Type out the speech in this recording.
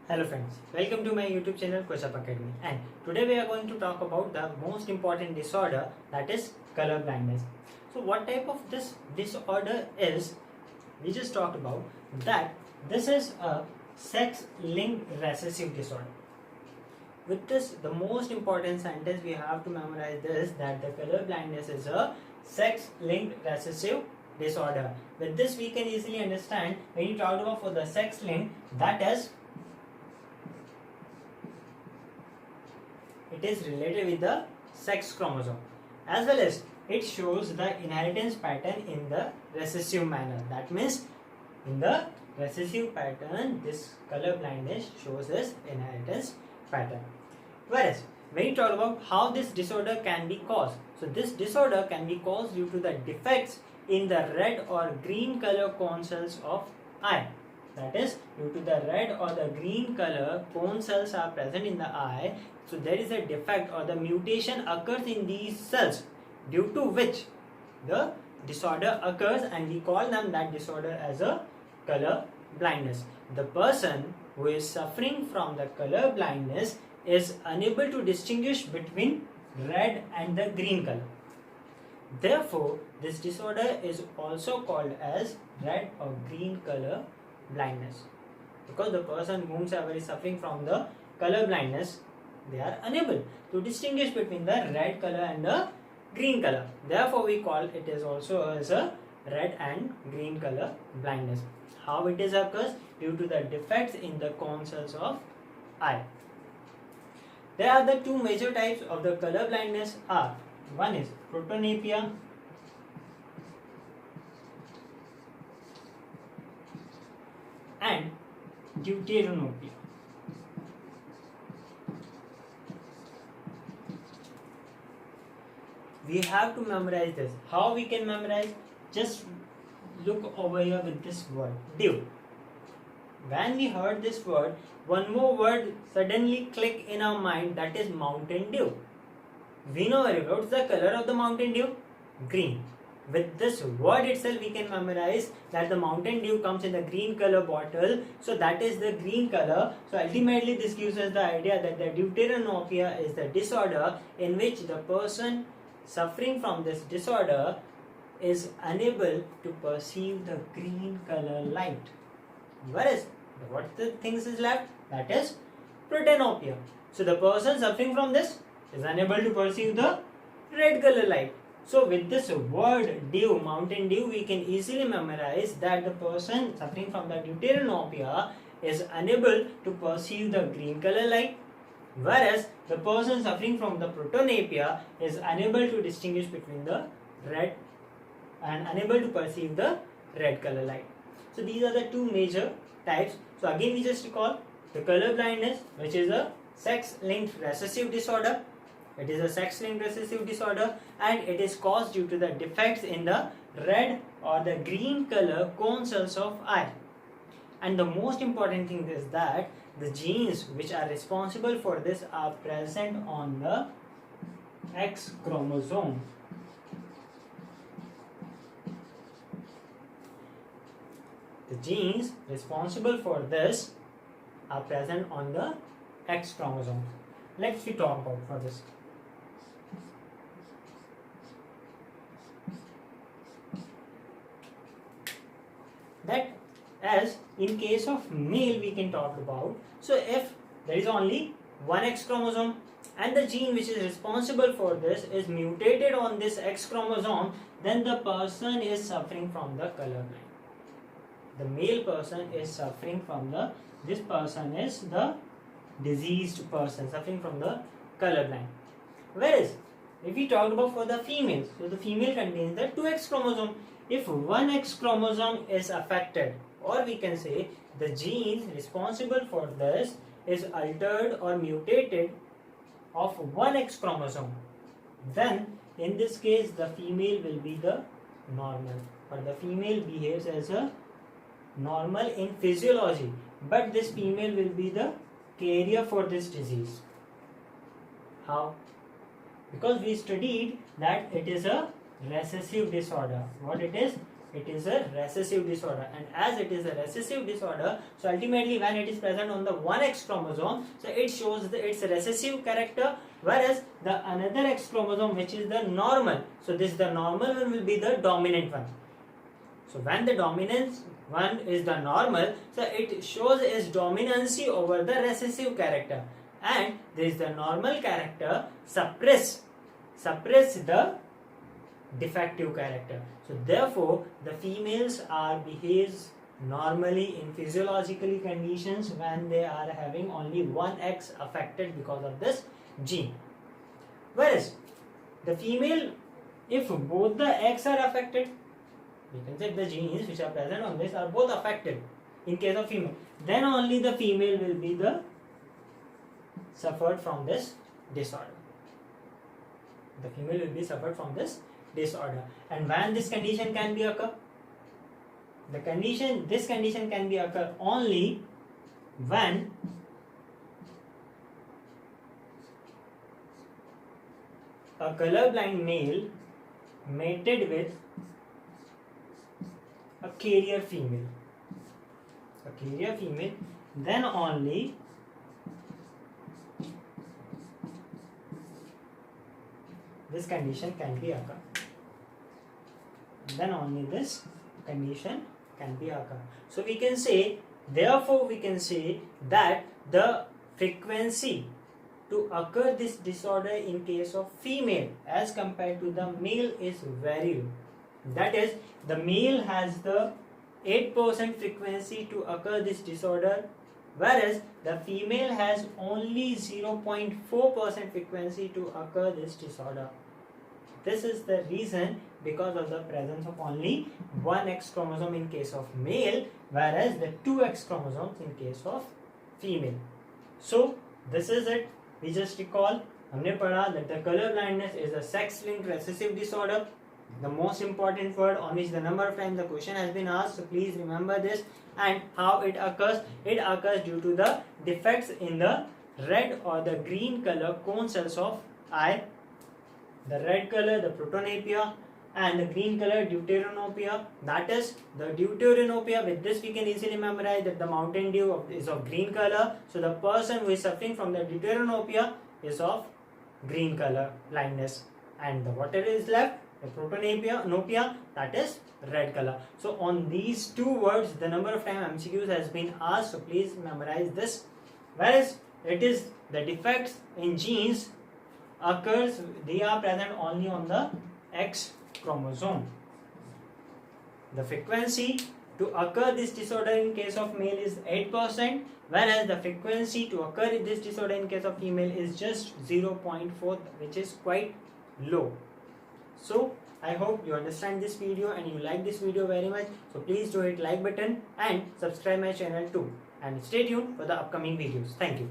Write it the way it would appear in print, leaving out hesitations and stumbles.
Hello friends, welcome to my YouTube channel Kochap Academy, and today we are going to talk about the most important disorder, that is color blindness. So what type of this disorder is, we just talked about that this is a sex linked recessive disorder. With this, the most important sentence we have to memorize this, that the color blindness is a sex linked recessive disorder. With this we can easily understand when you talk about for the sex linked, that is it is related with the sex chromosome, as well as it shows the inheritance pattern in the recessive manner. That means in the recessive pattern this color blindness shows this inheritance pattern. Whereas when you talk about how this disorder can be caused, so this disorder can be caused due to the defects in the red or green color cone cells of eye. That is, due to the red or the green color cone cells are present in the eye, so there is a defect or the mutation occurs in these cells, due to which the disorder occurs, and we call them that disorder as a color blindness. The person who is suffering from the color blindness is unable to distinguish between red and the green color. Therefore, this disorder is also called as red or green color blindness, because the person whomsoever is suffering from the color blindness, they are unable to distinguish between the red color and the green color. Therefore, we call it is also as a red and green color blindness. How it is occurs? Due to the defects in the cone cells of eye. There are the two major types of the color blindness are, one is protanopia and deuteranopia. We have to memorize this. How we can memorize? Just look over here with this word, dew. When we heard this word, one more word suddenly click in our mind, that is Mountain Dew. We know very well what's the color of the Mountain Dew? Green. With this word itself we can memorize that the Mountain Dew comes in the green color bottle, so that is the green color. So ultimately this gives us the idea that the deuteranopia is the disorder in which the person suffering from this disorder is unable to perceive the green color light. Whereas what the things is left, that is protanopia. So the person suffering from this is unable to perceive the red color light. So with this word dew, Mountain Dew, we can easily memorize that the person suffering from the deuteranopia is unable to perceive the green color light, whereas the person suffering from the protanopia is unable to distinguish between the red and unable to perceive the red color light. So these are the two major types. So again we just recall the color blindness, which is a sex linked recessive disorder. It is a sex linked recessive disorder and it is caused due to the defects in the red or the green color cone cells of eye. And the most important thing is that the genes which are responsible for this are present on the X chromosome. The genes responsible for this are present on the X chromosome. Let's we talk about for this. That as in case of male we can talk about, so if there is only one X chromosome and the gene which is responsible for this is mutated on this X chromosome, then the person is suffering from the color blind. The male person is suffering from this person is the diseased person suffering from the color blind. Whereas if we talk about for the females, so the female contains the 2X chromosome. If one X chromosome is affected, or we can say the gene responsible for this is altered or mutated of one X chromosome, then in this case the female will be the normal, or the female behaves as a normal in physiology, but this female will be the carrier for this disease. How? Because we studied that it is a recessive disorder. What it is? It is a recessive disorder, and as it is a recessive disorder, so ultimately when it is present on the 1X chromosome, so it shows its recessive character, whereas the another X chromosome, which is the normal, so the normal one will be the dominant one. So when the dominant one is the normal, so it shows its dominancy over the recessive character, and there is the normal character suppress the defective character. So therefore the females are behaves normally in physiologically conditions when they are having only one X affected because of this gene, whereas the female, if both the X are affected, we can say the genes which are present on this are both affected in case of female, then only the female will be the suffered from this disorder. The female will be suffered from this disorder. And when this condition can be occur? This condition can be occur only when a colorblind male mated with a carrier female. Then only this condition can be occur. So we can say, therefore we can say that the frequency to occur this disorder in case of female as compared to the male is very low. That is, the male has the 8% frequency to occur this disorder, whereas the female has only 0.4% frequency to occur this disorder. This is the reason, because of the presence of only one X chromosome in case of male, whereas the two X chromosomes in case of female. So this is it. We just recall, हमने पढ़ा that the color blindness is a sex-linked recessive disorder. The most important word on which the number of times the question has been asked, so please remember this. And how it occurs? It occurs due to the defects in the red or the green color cone cells of eye. The red color, the protonopia, and the green color, deuteranopia. That is the deuteranopia. With this we can easily memorize that the Mountain Dew is of green color. So the person who is suffering from the deuteranopia is of green color blindness, and the whatever is left, the protonopia, that is red color. So on these two words, the number of time MCQs has been asked. So please memorize this. Whereas it is the defects in genes occurs, they are present only on the X chromosome. The frequency to occur this disorder in case of male is 8%, whereas the frequency to occur this disorder in case of female is just 0.4, which is quite low. So I hope you understand this video and you like this video very much. So please do hit like button and subscribe my channel too, and stay tuned for the upcoming videos. Thank you.